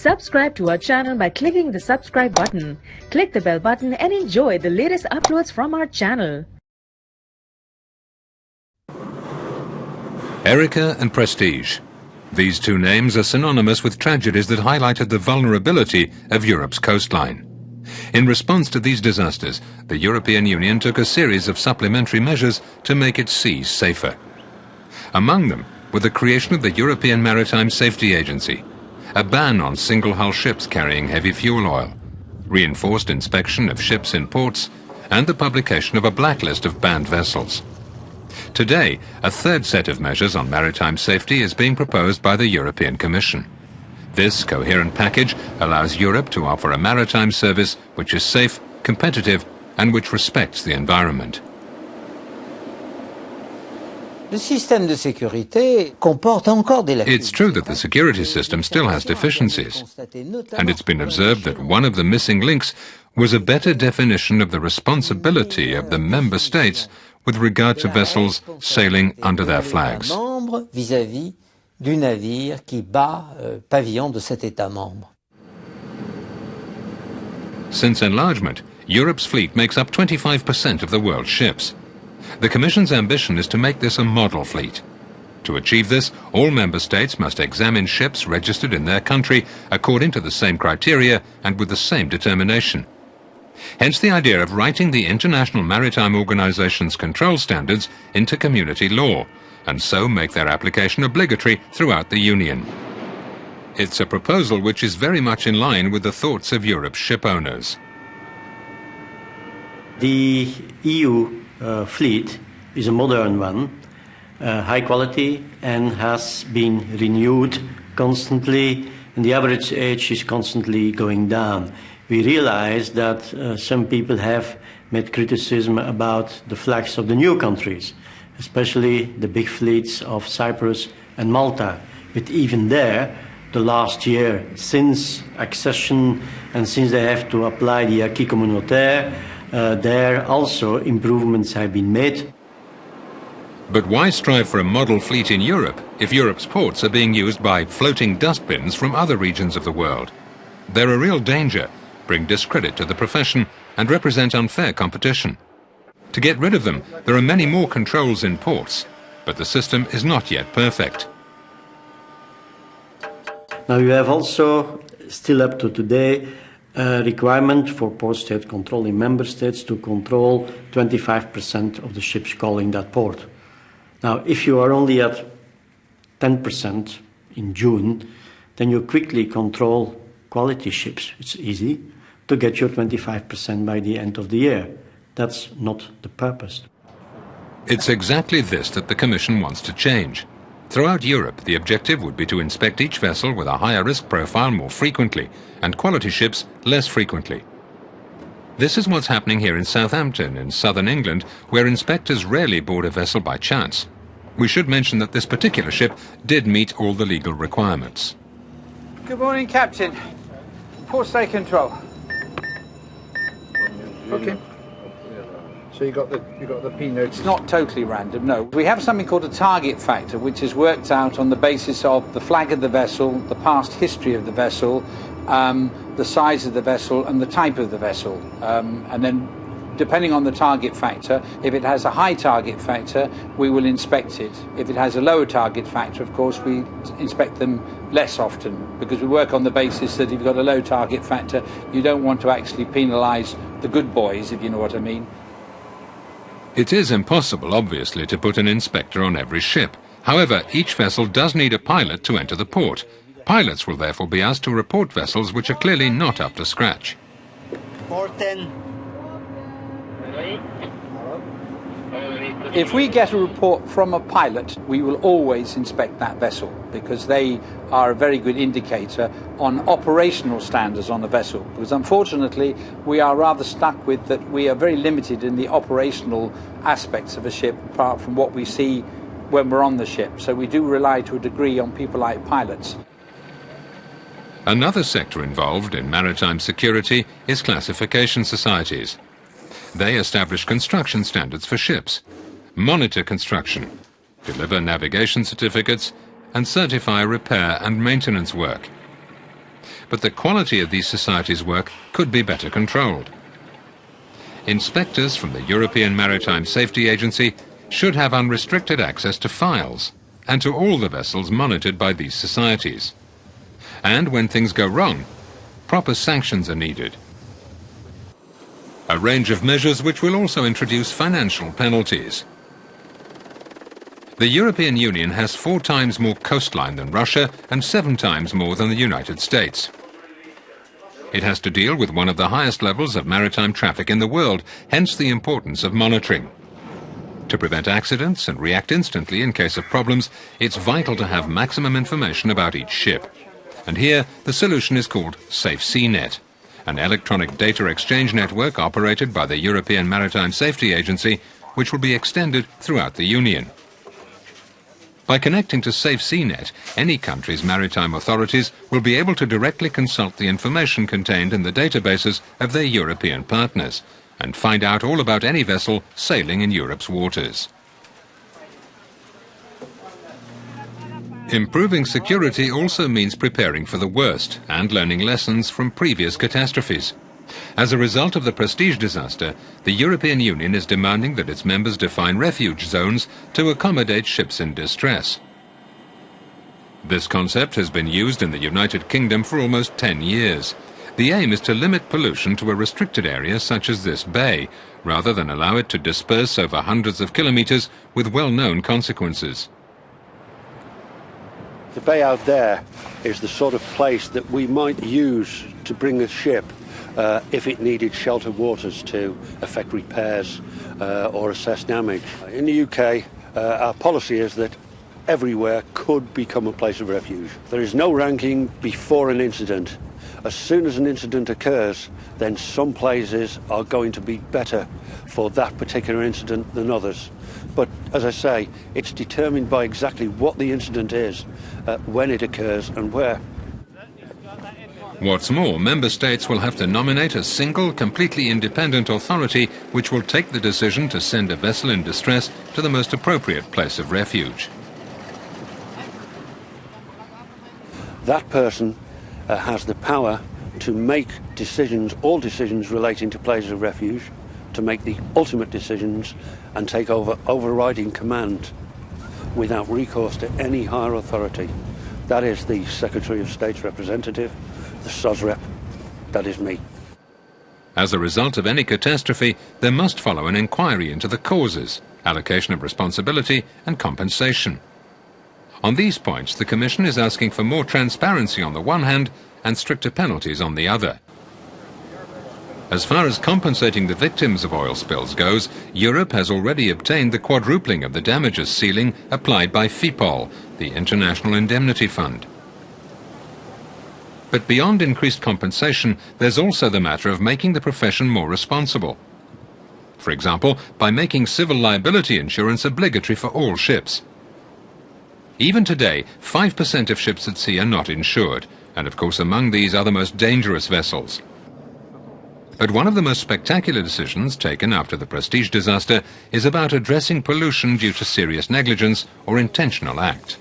Subscribe to our channel by clicking the subscribe button. Click the bell button and enjoy the latest uploads from our channel. Erika and Prestige. These two names are synonymous with tragedies that highlighted the vulnerability of Europe's coastline. In response to these disasters, the European Union took a series of supplementary measures to make its seas safer. Among them were the creation of the European Maritime Safety Agency, a ban on single-hull ships carrying heavy fuel oil, reinforced inspection of ships in ports, and the publication of a blacklist of banned vessels. Today, a third set of measures on maritime safety is being proposed by the European Commission. This coherent package allows Europe to offer a maritime service which is safe, competitive, and which respects the environment. It's true that the security system still has deficiencies, and it's been observed that one of the missing links was a better definition of the responsibility of the member states with regard to vessels sailing under their flags. Since enlargement, Europe's fleet makes up 25% of the world's ships. The Commission's ambition is to make this a model fleet. To achieve this, all member states must examine ships registered in their country according to the same criteria and with the same determination. Hence the idea of writing the International Maritime Organization's control standards into community law, and so make their application obligatory throughout the Union. It's a proposal which is very much in line with the thoughts of Europe's ship owners. The EU fleet is a modern one, high quality, and has been renewed constantly, and the average age is constantly going down. We realize that some people have made criticism about the flags of the new countries, especially the big fleets of Cyprus and Malta. But even there, the last year, since accession and since they have to apply the acquis communautaire, there also improvements have been made. But why strive for a model fleet in Europe if Europe's ports are being used by floating dustbins from other regions of the world? They're a real danger, bring discredit to the profession, and represent unfair competition. To get rid of them, there are many more controls in ports, but the system is not yet perfect. Now you have also, still up to today, a requirement for port state control in member states to control 25% of the ships calling that port. Now, if you are only at 10% in June, then you quickly control quality ships. It's easy to get your 25% by the end of the year. That's not the purpose. It's exactly this that the Commission wants to change. Throughout Europe, the objective would be to inspect each vessel with a higher risk profile more frequently, and quality ships less frequently. This is what's happening here in Southampton, in southern England, where inspectors rarely board a vessel by chance. We should mention that this particular ship did meet all the legal requirements. Good morning, Captain. Port state control. Okay. So you got the P notice. It's not totally random, no. We have something called a target factor, which is worked out on the basis of the flag of the vessel, the past history of the vessel, the size of the vessel, and the type of the vessel. And then, depending on the target factor, if it has a high target factor, we will inspect it. If it has a lower target factor, of course, we inspect them less often, because we work on the basis that if you've got a low target factor, you don't want to actually penalise the good boys, if you know what I mean. It is impossible, obviously, to put an inspector on every ship. However, each vessel does need a pilot to enter the port. Pilots will therefore be asked to report vessels which are clearly not up to scratch. 410. If we get a report from a pilot, we will always inspect that vessel, because they are a very good indicator on operational standards on a vessel. Because unfortunately, we are rather stuck with that we are very limited in the operational aspects of a ship, apart from what we see when we're on the ship. So we do rely to a degree on people like pilots. Another sector involved in maritime security is classification societies. They establish construction standards for ships, monitor construction, deliver navigation certificates, and certify repair and maintenance work. but the quality of these societies' work could be better controlled. Inspectors from the European Maritime Safety Agency should have unrestricted access to files and to all the vessels monitored by these societies. And when things go wrong, proper sanctions are needed. A range of measures which will also introduce financial penalties. The European Union has 4 times more coastline than Russia and 7 times more than the United States. It has to deal with one of the highest levels of maritime traffic in the world, hence the importance of monitoring. To prevent accidents and react instantly in case of problems, it's vital to have maximum information about each ship. And here, the solution is called SafeSeaNet, an electronic data exchange network operated by the European Maritime Safety Agency, which will be extended throughout the Union. By connecting to SafeSeaNet, any country's maritime authorities will be able to directly consult the information contained in the databases of their European partners and find out all about any vessel sailing in Europe's waters. Improving security also means preparing for the worst and learning lessons from previous catastrophes. As a result of the Prestige disaster, the European Union is demanding that its members define refuge zones to accommodate ships in distress. This concept has been used in the United Kingdom for almost 10 years. The aim is to limit pollution to a restricted area such as this bay, rather than allow it to disperse over hundreds of kilometres with well-known consequences. The bay out there is the sort of place that we might use to bring a ship if it needed sheltered waters to effect repairs or assess damage. In the UK, our policy is that everywhere could become a place of refuge. There is no ranking before an incident. As soon as an incident occurs, then some places are going to be better for that particular incident than others. But as I say, it's determined by exactly what the incident is, when it occurs and where. What's more, member states will have to nominate a single, completely independent authority which will take the decision to send a vessel in distress to the most appropriate place of refuge. That person has the power to make decisions, all decisions relating to places of refuge, to make the ultimate decisions and take over overriding command without recourse to any higher authority. That is the Secretary of State's representative, the SOSREP, that is me. As a result of any catastrophe, there must follow an inquiry into the causes, allocation of responsibility and compensation. On these points, the Commission is asking for more transparency on the one hand and stricter penalties on the other. As far as compensating the victims of oil spills goes, Europe has already obtained the quadrupling of the damages ceiling applied by FIPOL, the International Indemnity Fund. But beyond increased compensation, there's also the matter of making the profession more responsible. For example, by making civil liability insurance obligatory for all ships. Even today, 5% of ships at sea are not insured, and of course among these are the most dangerous vessels. But one of the most spectacular decisions taken after the Prestige disaster is about addressing pollution due to serious negligence or intentional act.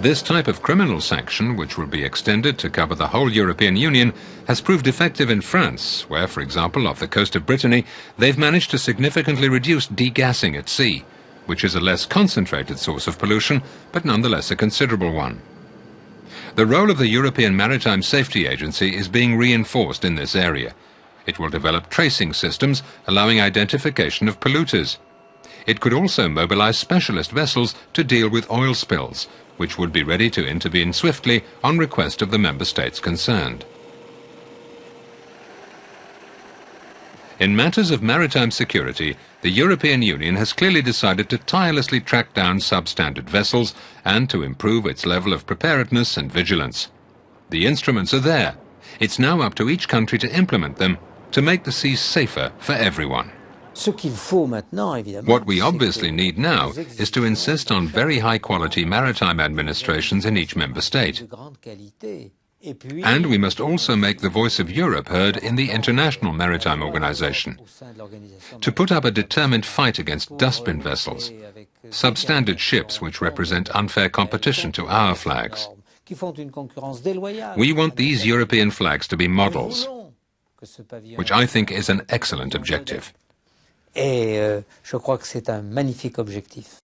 This type of criminal sanction, which will be extended to cover the whole European Union, has proved effective in France, where, for example, off the coast of Brittany, they've managed to significantly reduce degassing at sea, which is a less concentrated source of pollution, but nonetheless a considerable one. The role of the European Maritime Safety Agency is being reinforced in this area. It will develop tracing systems allowing identification of polluters. It could also mobilize specialist vessels to deal with oil spills, which would be ready to intervene swiftly on request of the member states concerned. In matters of maritime security, the European Union has clearly decided to tirelessly track down substandard vessels and to improve its level of preparedness and vigilance. The instruments are there. It's now up to each country to implement them to make the seas safer for everyone. What we obviously need now is to insist on very high-quality maritime administrations in each member state. And we must also make the voice of Europe heard in the International Maritime Organization, to put up a determined fight against dustbin vessels, substandard ships which represent unfair competition to our flags. We want these European flags to be models, which I think is an excellent objective. Et je crois que c'est un magnifique objectif.